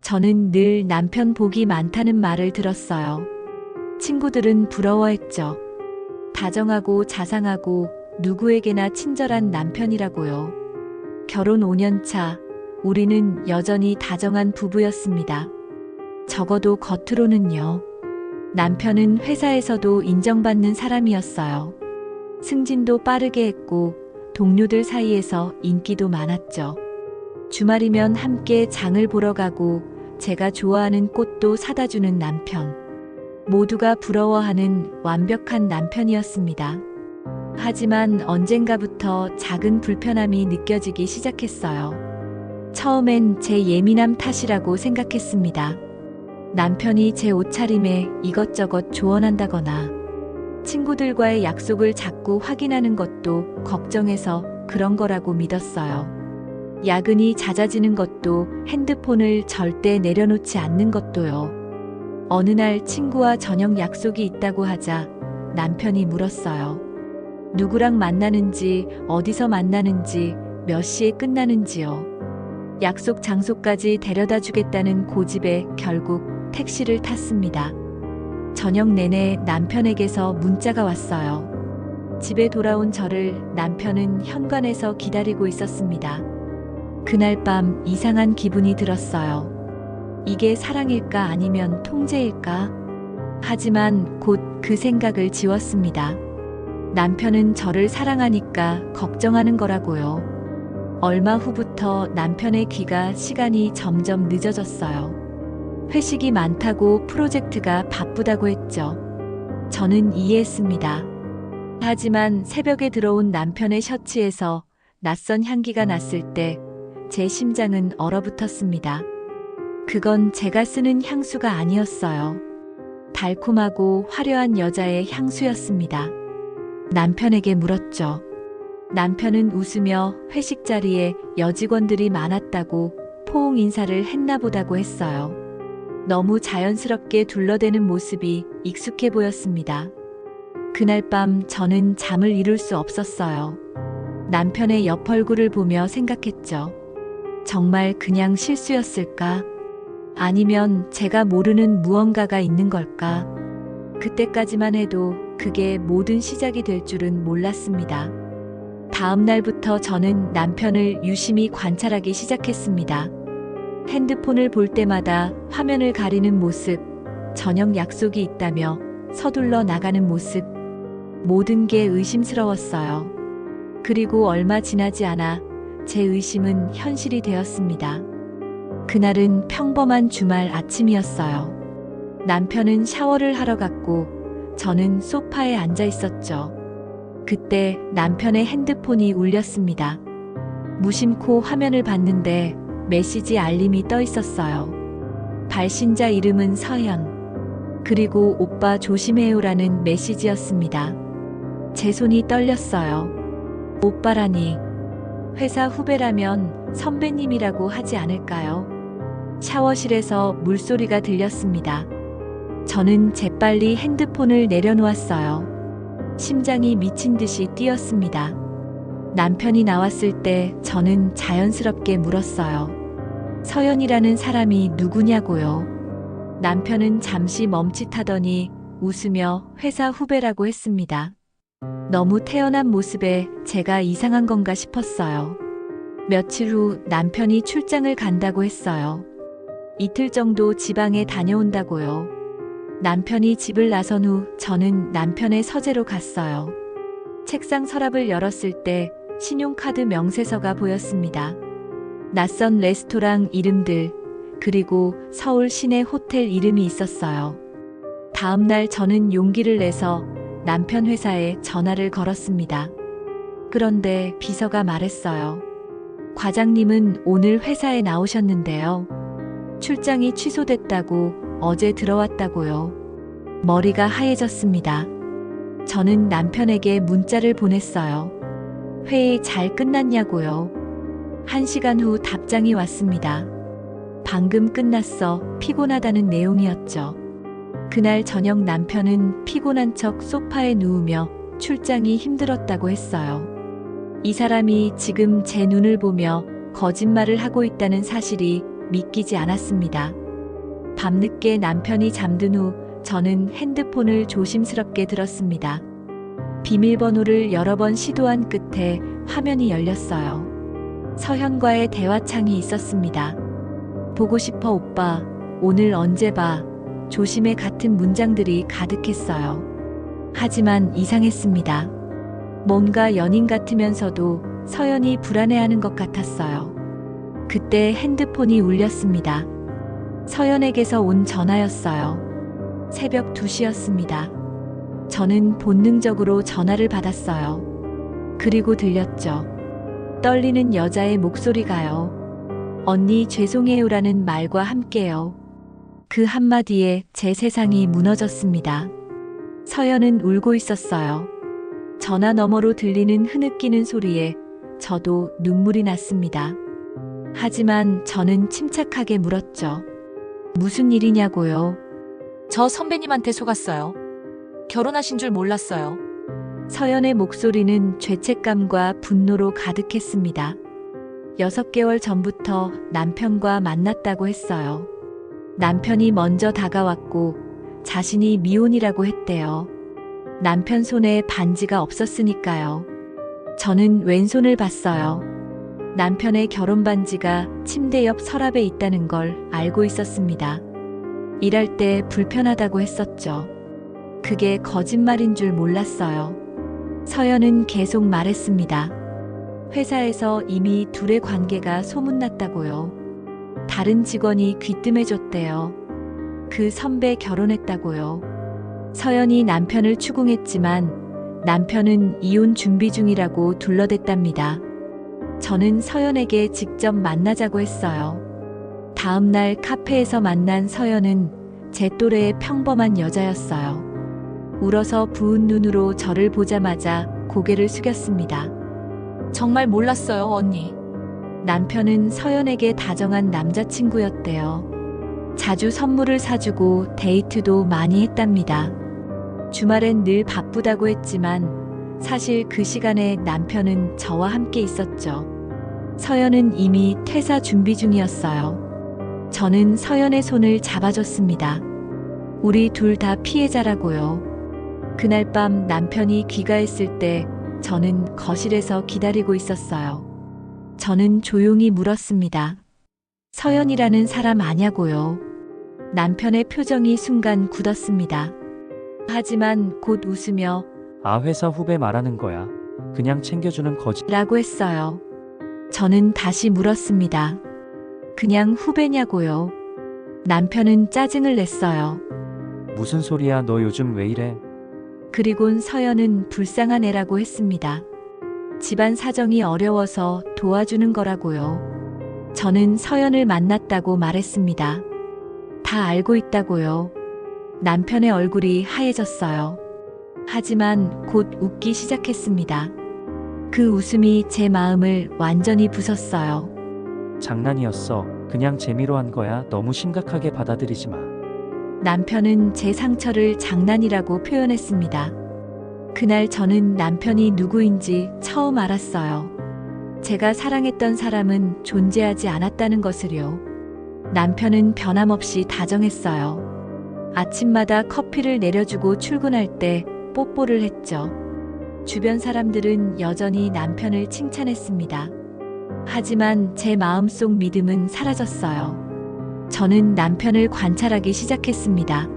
저는 늘 남편 복이 많다는 말을 들었어요. 친구들은 부러워했죠. 다정하고 자상하고 누구에게나 친절한 남편이라고요. 결혼 5년 차, 우리는 여전히 다정한 부부였습니다. 적어도 겉으로는요. 남편은 회사에서도 인정받는 사람이었어요. 승진도 빠르게 했고 동료들 사이에서 인기도 많았죠. 주말이면 함께 장을 보러 가고 제가 좋아하는 꽃도 사다 주는 남편. 모두가 부러워하는 완벽한 남편이었습니다. 하지만 언젠가부터 작은 불편함이 느껴지기 시작했어요. 처음엔 제 예민함 탓이라고 생각했습니다. 남편이 제 옷차림에 이것저것 조언한다거나 친구들과의 약속을 자꾸 확인하는 것도 걱정해서 그런 거라고 믿었어요. 야근이 잦아지는 것도 핸드폰을 절대 내려놓지 않는 것도요. 어느 날 친구와 저녁 약속이 있다고 하자 남편이 물었어요. 누구랑 만나는지, 어디서 만나는지, 몇 시에 끝나는지요. 약속 장소까지 데려다 주겠다는 고집에 결국 택시를 탔습니다. 저녁 내내 남편에게서 문자가 왔어요. 집에 돌아온 저를 남편은 현관에서 기다리고 있었습니다. 그날 밤 이상한 기분이 들었어요. 이게 사랑일까 아니면 통제일까? 하지만 곧 그 생각을 지웠습니다. 남편은 저를 사랑하니까 걱정하는 거라고요. 얼마 후부터 남편의 귀가 시간이 점점 늦어졌어요. 회식이 많다고 프로젝트가 바쁘다고 했죠. 저는 이해했습니다. 하지만 새벽에 들어온 남편의 셔츠에서 낯선 향기가 났을 때 제 심장은 얼어붙었습니다. 그건 제가 쓰는 향수가 아니었어요. 달콤하고 화려한 여자의 향수였습니다. 남편에게 물었죠. 남편은 웃으며 회식 자리에 여직원들이 많았다고 포옹 인사를 했나 보다고 했어요. 너무 자연스럽게 둘러대는 모습이 익숙해 보였습니다. 그날 밤 저는 잠을 이룰 수 없었어요. 남편의 옆 얼굴을 보며 생각했죠. 정말 그냥 실수였을까? 아니면 제가 모르는 무언가가 있는 걸까? 그때까지만 해도 그게 모든 시작이 될 줄은 몰랐습니다. 다음 날부터 저는 남편을 유심히 관찰하기 시작했습니다. 핸드폰을 볼 때마다 화면을 가리는 모습, 저녁 약속이 있다며 서둘러 나가는 모습, 모든 게 의심스러웠어요. 그리고 얼마 지나지 않아 제 의심은 현실이 되었습니다. 그날은 평범한 주말 아침이었어요. 남편은 샤워를 하러 갔고 저는 소파에 앉아 있었죠. 그때 남편의 핸드폰이 울렸습니다. 무심코 화면을 봤는데 메시지 알림이 떠 있었어요. 발신자 이름은 서현. 그리고 오빠 조심해요라는 메시지였습니다. 제 손이 떨렸어요. 오빠라니. 회사 후배라면 선배님이라고 하지 않을까요? 샤워실에서 물소리가 들렸습니다. 저는 재빨리 핸드폰을 내려놓았어요. 심장이 미친 듯이 뛰었습니다. 남편이 나왔을 때 저는 자연스럽게 물었어요. 서연이라는 사람이 누구냐고요? 남편은 잠시 멈칫하더니 웃으며 회사 후배라고 했습니다. 너무 태연한 모습에 제가 이상한 건가 싶었어요. 며칠 후 남편이 출장을 간다고 했어요. 이틀 정도 지방에 다녀온다고요. 남편이 집을 나선 후 저는 남편의 서재로 갔어요. 책상 서랍을 열었을 때 신용카드 명세서가 보였습니다. 낯선 레스토랑 이름들, 그리고 서울 시내 호텔 이름이 있었어요. 다음 날 저는 용기를 내서 남편 회사에 전화를 걸었습니다. 그런데 비서가 말했어요. 과장님은 오늘 회사에 나오셨는데요. 출장이 취소됐다고 어제 들어왔다고요. 머리가 하얘졌습니다. 저는 남편에게 문자를 보냈어요. 회의 잘 끝났냐고요. 1시간 후 답장이 왔습니다. 방금 끝났어. 피곤하다는 내용이었죠. 그날 저녁 남편은 피곤한 척 소파에 누우며 출장이 힘들었다고 했어요. 이 사람이 지금 제 눈을 보며 거짓말을 하고 있다는 사실이 믿기지 않았습니다. 밤늦게 남편이 잠든 후 저는 핸드폰을 조심스럽게 들었습니다. 비밀번호를 여러 번 시도한 끝에 화면이 열렸어요. 서현과의 대화창이 있었습니다. 보고 싶어 오빠, 오늘 언제 봐, 조심해 같은 문장들이 가득했어요. 하지만 이상했습니다. 뭔가 연인 같으면서도 서연이 불안해하는 것 같았어요. 그때 핸드폰이 울렸습니다. 서연에게서 온 전화였어요. 새벽 2시였습니다. 저는 본능적으로 전화를 받았어요. 그리고 들렸죠. 떨리는 여자의 목소리가요. 언니 죄송해요라는 말과 함께요. 그 한마디에 제 세상이 무너졌습니다. 서연은 울고 있었어요. 전화 너머로 들리는 흐느끼는 소리에 저도 눈물이 났습니다. 하지만 저는 침착하게 물었죠. 무슨 일이냐고요? 저 선배님한테 속았어요. 결혼하신 줄 몰랐어요. 서연의 목소리는 죄책감과 분노로 가득했습니다. 6개월 전부터 남편과 만났다고 했어요. 남편이 먼저 다가왔고 자신이 미혼이라고 했대요. 남편 손에 반지가 없었으니까요. 저는 왼손을 봤어요. 남편의 결혼 반지가 침대 옆 서랍에 있다는 걸 알고 있었습니다. 일할 때 불편하다고 했었죠. 그게 거짓말인 줄 몰랐어요. 서연은 계속 말했습니다. 회사에서 이미 둘의 관계가 소문났다고요. 다른 직원이 귀뜸해줬대요. 그 선배 결혼했다고요. 서연이 남편을 추궁했지만 남편은 이혼 준비 중이라고 둘러댔답니다. 저는 서연에게 직접 만나자고 했어요. 다음 날 카페에서 만난 서연은 제 또래의 평범한 여자였어요. 울어서 부은 눈으로 저를 보자마자 고개를 숙였습니다. 정말 몰랐어요, 언니. 남편은 서연에게 다정한 남자친구였대요. 자주 선물을 사주고 데이트도 많이 했답니다. 주말엔 늘 바쁘다고 했지만 사실 그 시간에 남편은 저와 함께 있었죠. 서연은 이미 퇴사 준비 중이었어요. 저는 서연의 손을 잡아줬습니다. 우리 둘 다 피해자라고요. 그날 밤 남편이 귀가했을 때 저는 거실에서 기다리고 있었어요. 저는 조용히 물었습니다. 서연이라는 사람 아냐고요. 남편의 표정이 순간 굳었습니다. 하지만 곧 웃으며 아, 회사 후배 말하는 거야. 그냥 챙겨주는 거지. 라고 했어요. 저는 다시 물었습니다. 그냥 후배냐고요. 남편은 짜증을 냈어요. 무슨 소리야, 너 요즘 왜 이래? 그리곤 서연은 불쌍한 애라고 했습니다. 집안 사정이 어려워서 도와주는 거라고요. 저는 서연을 만났다고 말했습니다. 다 알고 있다고요. 남편의 얼굴이 하얘졌어요. 하지만 곧 웃기 시작했습니다. 그 웃음이 제 마음을 완전히 부쉈어요. 장난이었어. 그냥 재미로 한 거야. 너무 심각하게 받아들이지 마. 남편은 제 상처를 장난이라고 표현했습니다. 그날 저는 남편이 누구인지 처음 알았어요. 제가 사랑했던 사람은 존재하지 않았다는 것을요. 남편은 변함없이 다정했어요. 아침마다 커피를 내려주고 출근할 때 뽀뽀를 했죠. 주변 사람들은 여전히 남편을 칭찬했습니다. 하지만 제 마음속 믿음은 사라졌어요. 저는 남편을 관찰하기 시작했습니다.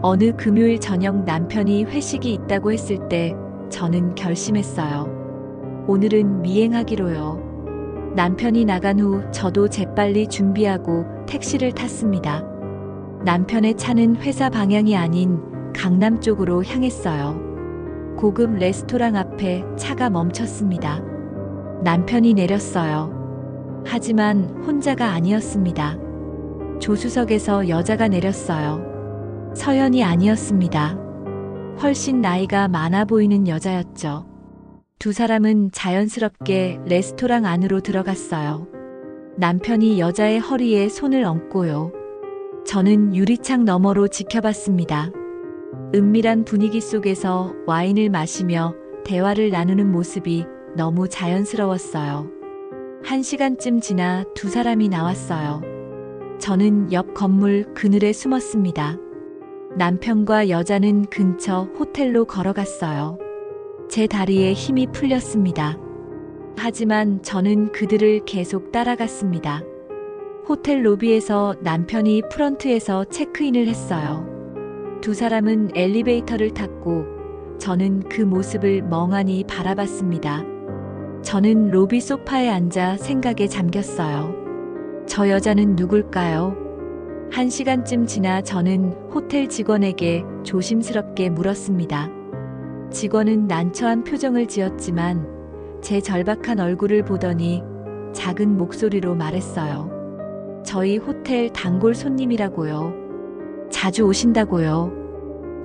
어느 금요일 저녁 남편이 회식이 있다고 했을 때 저는 결심했어요. 오늘은 미행하기로요. 남편이 나간 후 저도 재빨리 준비하고 택시를 탔습니다. 남편의 차는 회사 방향이 아닌 강남 쪽으로 향했어요. 고급 레스토랑 앞에 차가 멈췄습니다. 남편이 내렸어요. 하지만 혼자가 아니었습니다. 조수석에서 여자가 내렸어요. 서연이 아니었습니다. 훨씬 나이가 많아 보이는 여자였죠. 두 사람은 자연스럽게 레스토랑 안으로 들어갔어요. 남편이 여자의 허리에 손을 얹고요. 저는 유리창 너머로 지켜봤습니다. 은밀한 분위기 속에서 와인을 마시며 대화를 나누는 모습이 너무 자연스러웠어요. 1시간쯤 지나 두 사람이 나왔어요. 저는 옆 건물 그늘에 숨었습니다. 남편과 여자는 근처 호텔로 걸어갔어요. 제 다리에 힘이 풀렸습니다. 하지만 저는 그들을 계속 따라갔습니다. 호텔 로비에서 남편이 프런트에서 체크인을 했어요. 두 사람은 엘리베이터를 탔고 저는 그 모습을 멍하니 바라봤습니다. 저는 로비 소파에 앉아 생각에 잠겼어요. 저 여자는 누굴까요? 1시간쯤 지나 저는 호텔 직원에게 조심스럽게 물었습니다. 직원은 난처한 표정을 지었지만 제 절박한 얼굴을 보더니 작은 목소리로 말했어요. 저희 호텔 단골 손님이라고요. 자주 오신다고요.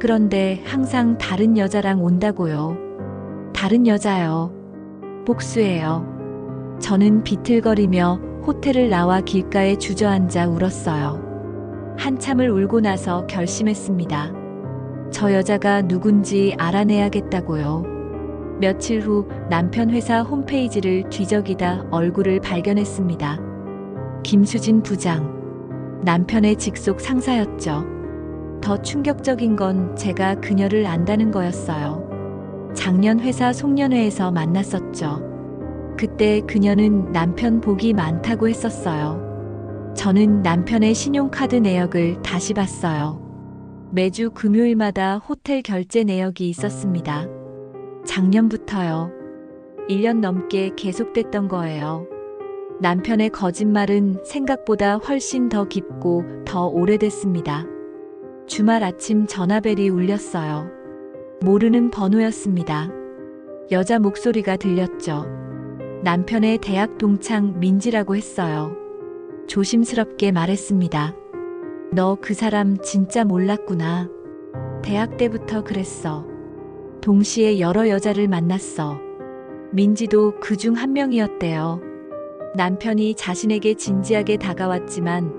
그런데 항상 다른 여자랑 온다고요. 다른 여자요. 복수예요. 저는 비틀거리며 호텔을 나와 길가에 주저앉아 울었어요. 한참을 울고 나서 결심했습니다. 저 여자가 누군지 알아내야겠다고요. 며칠 후 남편 회사 홈페이지를 뒤적이다 얼굴을 발견했습니다. 김수진 부장. 남편의 직속 상사였죠. 더 충격적인 건 제가 그녀를 안다는 거였어요. 작년 회사 송년회에서 만났었죠. 그때 그녀는 남편 복이 많다고 했었어요. 저는 남편의 신용카드 내역을 다시 봤어요. 매주 금요일마다 호텔 결제 내역이 있었습니다. 작년부터요. 1년 넘게 계속됐던 거예요. 남편의 거짓말은 생각보다 훨씬 더 깊고 더 오래됐습니다. 주말 아침 전화벨이 울렸어요. 모르는 번호였습니다. 여자 목소리가 들렸죠. 남편의 대학 동창 민지라고 했어요. 조심스럽게 말했습니다. 너 그 사람 진짜 몰랐구나. 대학 때부터 그랬어. 동시에 여러 여자를 만났어. 민지도 그 중 한 명이었대요. 남편이 자신에게 진지하게 다가왔지만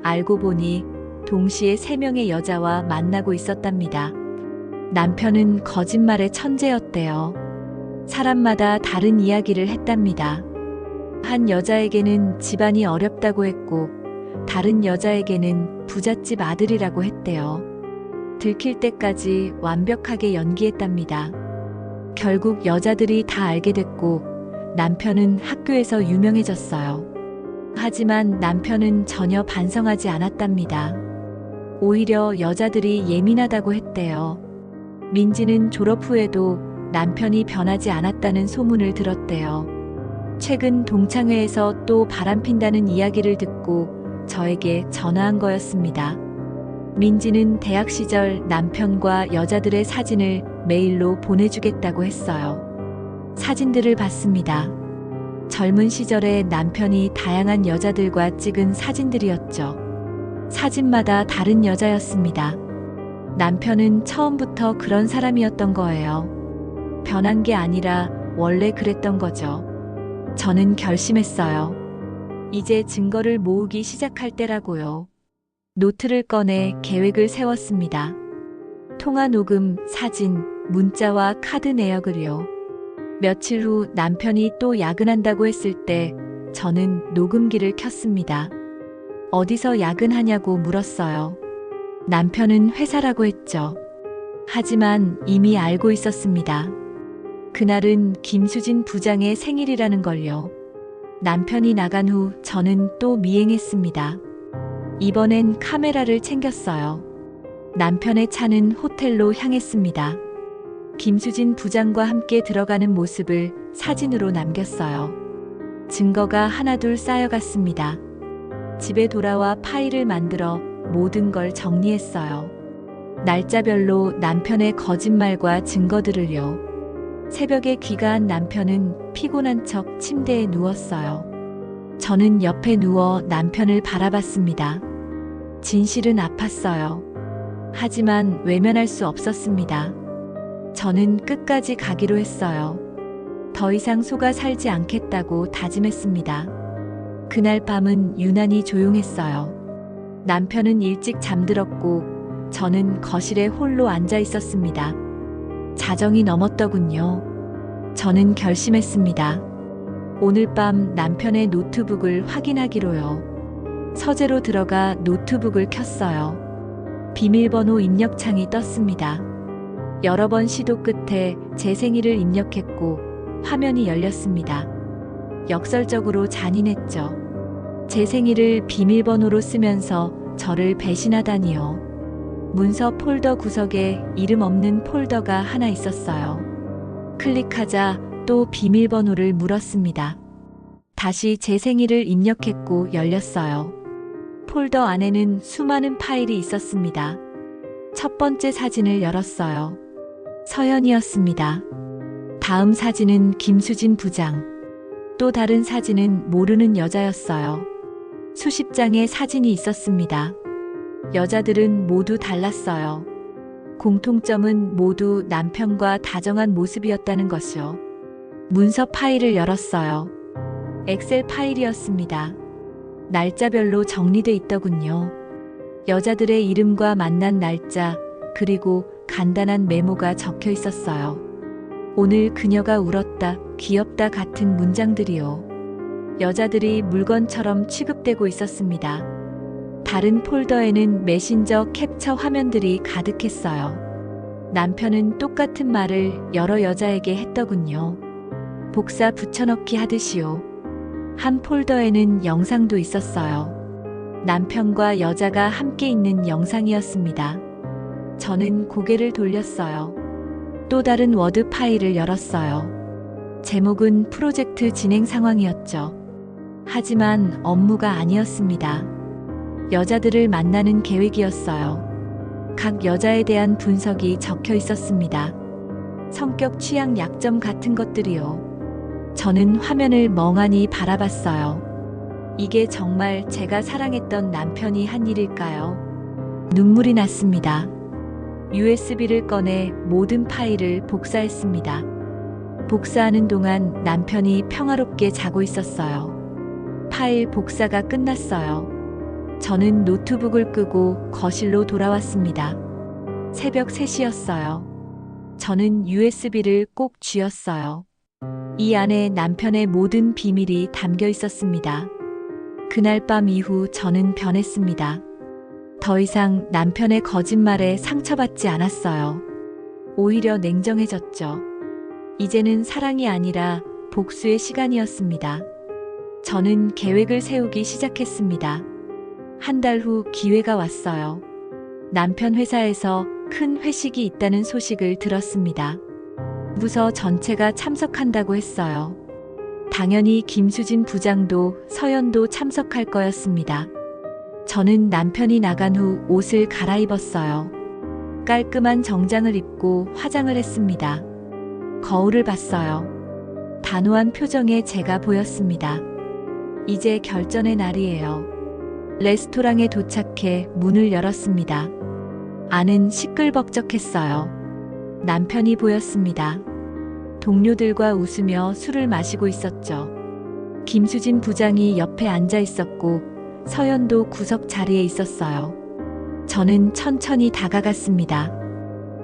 알고 보니 동시에 3명의 여자와 만나고 있었답니다. 남편은 거짓말의 천재였대요. 사람마다 다른 이야기를 했답니다. 한 여자에게는 집안이 어렵다고 했고 다른 여자에게는 부잣집 아들이라고 했대요. 들킬 때까지 완벽하게 연기했답니다. 결국 여자들이 다 알게 됐고 남편은 학교에서 유명해졌어요. 하지만 남편은 전혀 반성하지 않았답니다. 오히려 여자들이 예민하다고 했대요. 민지는 졸업 후에도 남편이 변하지 않았다는 소문을 들었대요. 최근 동창회에서 또 바람핀다는 이야기를 듣고 저에게 전화한 거였습니다. 민지는 대학 시절 남편과 여자들의 사진을 메일로 보내주겠다고 했어요. 사진들을 봤습니다. 젊은 시절에 남편이 다양한 여자들과 찍은 사진들이었죠. 사진마다 다른 여자였습니다. 남편은 처음부터 그런 사람이었던 거예요. 변한 게 아니라 원래 그랬던 거죠. 저는 결심했어요. 이제 증거를 모으기 시작할 때라고요. 노트를 꺼내 계획을 세웠습니다. 통화 녹음, 사진, 문자와 카드 내역을요. 며칠 후 남편이 또 야근한다고 했을 때 저는 녹음기를 켰습니다. 어디서 야근하냐고 물었어요. 남편은 회사라고 했죠. 하지만 이미 알고 있었습니다. 그날은 김수진 부장의 생일이라는 걸요. 남편이 나간 후 저는 또 미행했습니다. 이번엔 카메라를 챙겼어요. 남편의 차는 호텔로 향했습니다. 김수진 부장과 함께 들어가는 모습을 사진으로 남겼어요. 증거가 하나둘 쌓여갔습니다. 집에 돌아와 파일을 만들어 모든 걸 정리했어요. 날짜별로 남편의 거짓말과 증거들을요. 새벽에 귀가한 남편은 피곤한 척 침대에 누웠어요. 저는 옆에 누워 남편을 바라봤습니다. 진실은 아팠어요. 하지만 외면할 수 없었습니다. 저는 끝까지 가기로 했어요. 더 이상 속아 살지 않겠다고 다짐했습니다. 그날 밤은 유난히 조용했어요. 남편은 일찍 잠들었고 저는 거실에 홀로 앉아 있었습니다. 자정이 넘었더군요. 저는 결심했습니다. 오늘 밤 남편의 노트북을 확인하기로요. 서재로 들어가 노트북을 켰어요. 비밀번호 입력창이 떴습니다. 여러 번 시도 끝에 제 생일을 입력했고 화면이 열렸습니다. 역설적으로 잔인했죠. 제 생일을 비밀번호로 쓰면서 저를 배신하다니요. 문서 폴더 구석에 이름 없는 폴더가 하나 있었어요. 클릭하자 또 비밀번호를 물었습니다. 다시 제 생일을 입력했고 열렸어요. 폴더 안에는 수많은 파일이 있었습니다. 첫 번째 사진을 열었어요. 서연이었습니다. 다음 사진은 김수진 부장. 또 다른 사진은 모르는 여자였어요. 수십 장의 사진이 있었습니다. 여자들은 모두 달랐어요. 공통점은 모두 남편과 다정한 모습이었다는 것이요. 문서 파일을 열었어요. 엑셀 파일이었습니다. 날짜별로 정리돼 있더군요. 여자들의 이름과 만난 날짜, 그리고 간단한 메모가 적혀 있었어요. 오늘 그녀가 울었다, 귀엽다 같은 문장들이요. 여자들이 물건처럼 취급되고 있었습니다. 다른 폴더에는 메신저 캡처 화면들이 가득했어요. 남편은 똑같은 말을 여러 여자에게 했더군요. 복사 붙여넣기 하듯이요. 한 폴더에는 영상도 있었어요. 남편과 여자가 함께 있는 영상이었습니다. 저는 고개를 돌렸어요. 또 다른 워드 파일을 열었어요. 제목은 프로젝트 진행 상황이었죠. 하지만 업무가 아니었습니다. 여자들을 만나는 계획이었어요. 각 여자에 대한 분석이 적혀 있었습니다. 성격, 취향, 약점 같은 것들이요. 저는 화면을 멍하니 바라봤어요. 이게 정말 제가 사랑했던 남편이 한 일일까요? 눈물이 났습니다. USB를 꺼내 모든 파일을 복사했습니다. 복사하는 동안 남편이 평화롭게 자고 있었어요. 파일 복사가 끝났어요. 저는 노트북을 끄고 거실로 돌아왔습니다. 새벽 3시였어요. 저는 USB를 꼭 쥐었어요. 이 안에 남편의 모든 비밀이 담겨 있었습니다. 그날 밤 이후 저는 변했습니다. 더 이상 남편의 거짓말에 상처받지 않았어요. 오히려 냉정해졌죠. 이제는 사랑이 아니라 복수의 시간이었습니다. 저는 계획을 세우기 시작했습니다. 한 달 후 기회가 왔어요. 남편 회사에서 큰 회식이 있다는 소식을 들었습니다. 부서 전체가 참석한다고 했어요. 당연히 김수진 부장도 서연도 참석할 거였습니다. 저는 남편이 나간 후 옷을 갈아입었어요. 깔끔한 정장을 입고 화장을 했습니다. 거울을 봤어요. 단호한 표정의 제가 보였습니다. 이제 결전의 날이에요. 레스토랑에 도착해 문을 열었습니다. 안은 시끌벅적했어요. 남편이 보였습니다. 동료들과 웃으며 술을 마시고 있었죠. 김수진 부장이 옆에 앉아 있었고 서연도 구석 자리에 있었어요. 저는 천천히 다가갔습니다.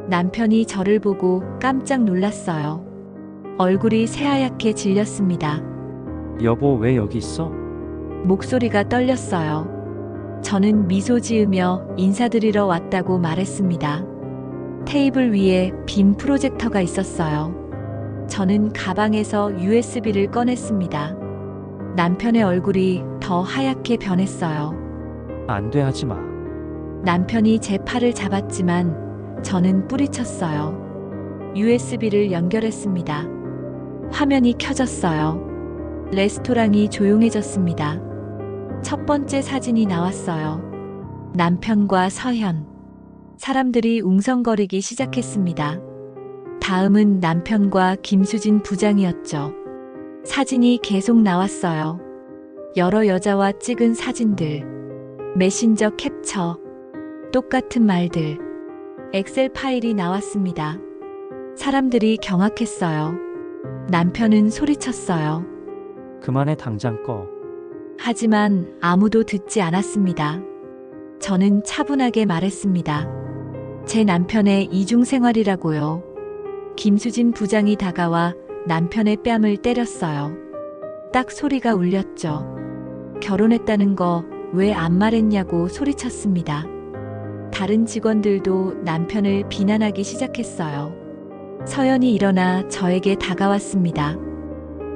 남편이 저를 보고 깜짝 놀랐어요. 얼굴이 새하얗게 질렸습니다. 여보, 왜 여기 있어? 목소리가 떨렸어요. 저는 미소 지으며 인사드리러 왔다고 말했습니다. 테이블 위에 빈 프로젝터가 있었어요. 저는 가방에서 USB를 꺼냈습니다. 남편의 얼굴이 더 하얗게 변했어요. 안 돼, 하지 마. 남편이 제 팔을 잡았지만 저는 뿌리쳤어요. USB를 연결했습니다. 화면이 켜졌어요. 레스토랑이 조용해졌습니다. 첫 번째 사진이 나왔어요. 남편과 서현. 사람들이 웅성거리기 시작했습니다. 다음은 남편과 김수진 부장이었죠. 사진이 계속 나왔어요. 여러 여자와 찍은 사진들, 메신저 캡처, 똑같은 말들, 엑셀 파일이 나왔습니다. 사람들이 경악했어요. 남편은 소리쳤어요. 그만해, 당장 꺼. 하지만 아무도 듣지 않았습니다. 저는 차분하게 말했습니다. 제 남편의 이중생활이라고요. 김수진 부장이 다가와 남편의 뺨을 때렸어요. 딱 소리가 울렸죠. 결혼했다는 거 왜 안 말했냐고 소리쳤습니다. 다른 직원들도 남편을 비난하기 시작했어요. 서연이 일어나 저에게 다가왔습니다.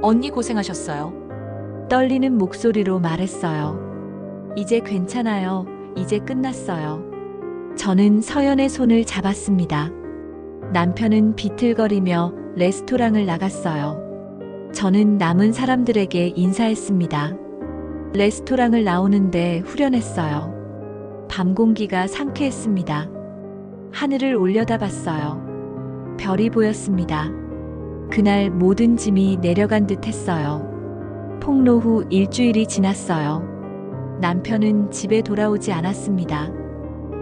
언니 고생하셨어요. 떨리는 목소리로 말했어요. 이제 괜찮아요. 이제 끝났어요. 저는 서연의 손을 잡았습니다. 남편은 비틀거리며 레스토랑을 나갔어요. 저는 남은 사람들에게 인사했습니다. 레스토랑을 나오는데 후련했어요. 밤 공기가 상쾌했습니다. 하늘을 올려다봤어요. 별이 보였습니다. 그날 모든 짐이 내려간 듯 했어요. 폭로 후 일주일이 지났어요. 남편은 집에 돌아오지 않았습니다.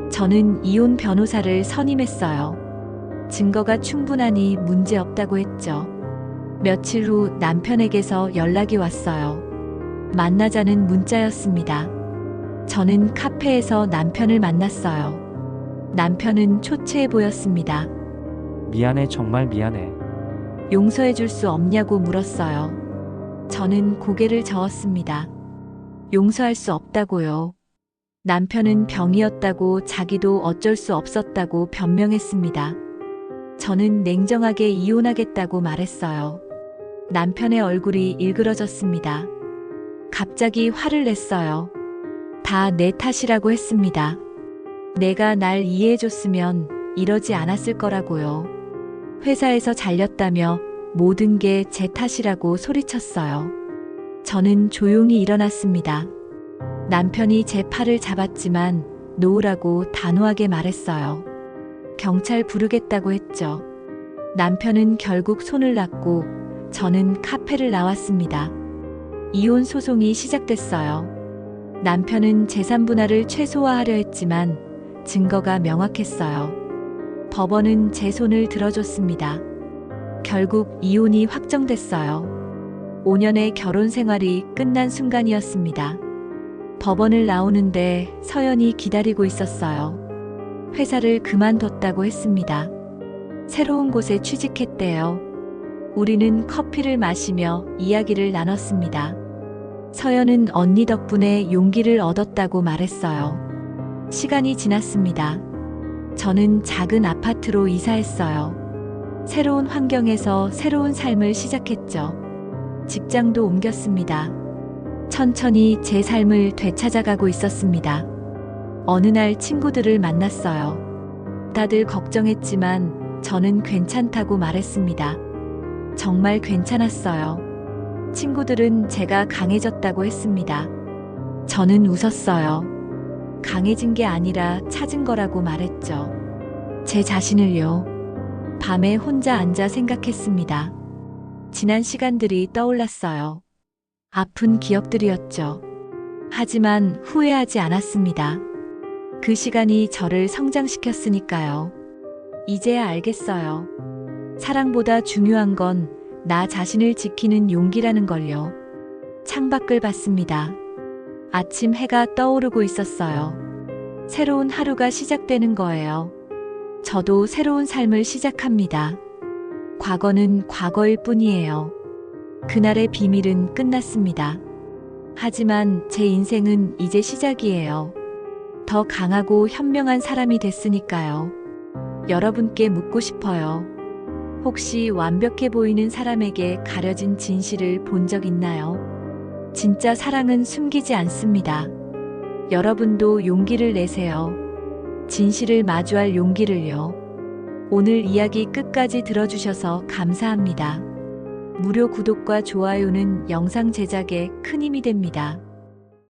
저는 이혼 변호사를 선임했어요. 증거가 충분하니 문제없다고 했죠. 며칠 후 남편에게서 연락이 왔어요. 만나자는 문자였습니다. 저는 카페에서 남편을 만났어요. 남편은 초췌해 보였습니다. 미안해, 정말 미안해. 용서해 줄 수 없냐고 물었어요. 저는 고개를 저었습니다. 용서할 수 없다고요. 남편은 병이었다고 자기도 어쩔 수 없었다고 변명했습니다. 저는 냉정하게 이혼하겠다고 말했어요. 남편의 얼굴이 일그러졌습니다. 갑자기 화를 냈어요. 다 내 탓이라고 했습니다. 내가 날 이해해줬으면 이러지 않았을 거라고요. 회사에서 잘렸다며 모든 게 제 탓이라고 소리쳤어요. 저는 조용히 일어났습니다. 남편이 제 팔을 잡았지만 놓으라고 단호하게 말했어요. 경찰 부르겠다고 했죠. 남편은 결국 손을 놨고 저는 카페를 나왔습니다. 이혼 소송이 시작됐어요. 남편은 재산 분할을 최소화하려 했지만 증거가 명확했어요. 법원은 제 손을 들어줬습니다. 결국 이혼이 확정됐어요. 5년의 결혼 생활이 끝난 순간이었습니다. 법원을 나오는데 서연이 기다리고 있었어요. 회사를 그만뒀다고 했습니다. 새로운 곳에 취직했대요. 우리는 커피를 마시며 이야기를 나눴습니다. 서연은 언니 덕분에 용기를 얻었다고 말했어요. 시간이 지났습니다. 저는 작은 아파트로 이사했어요. 새로운 환경에서 새로운 삶을 시작했죠. 직장도 옮겼습니다. 천천히 제 삶을 되찾아가고 있었습니다. 어느 날 친구들을 만났어요. 다들 걱정했지만 저는 괜찮다고 말했습니다. 정말 괜찮았어요. 친구들은 제가 강해졌다고 했습니다. 저는 웃었어요. 강해진 게 아니라 찾은 거라고 말했죠. 제 자신을요. 밤에 혼자 앉아 생각했습니다. 지난 시간들이 떠올랐어요. 아픈 기억들이었죠. 하지만 후회하지 않았습니다. 그 시간이 저를 성장시켰으니까요. 이제야 알겠어요. 사랑보다 중요한 건 나 자신을 지키는 용기라는 걸요. 창밖을 봤습니다. 아침 해가 떠오르고 있었어요. 새로운 하루가 시작되는 거예요. 저도 새로운 삶을 시작합니다. 과거는 과거일 뿐이에요. 그날의 비밀은 끝났습니다. 하지만 제 인생은 이제 시작이에요. 더 강하고 현명한 사람이 됐으니까요. 여러분께 묻고 싶어요. 혹시 완벽해 보이는 사람에게 가려진 진실을 본 적 있나요? 진짜 사랑은 숨기지 않습니다. 여러분도 용기를 내세요. 진실을 마주할 용기를요. 오늘 이야기 끝까지 들어주셔서 감사합니다. 무료 구독과 좋아요는 영상 제작에 큰 힘이 됩니다.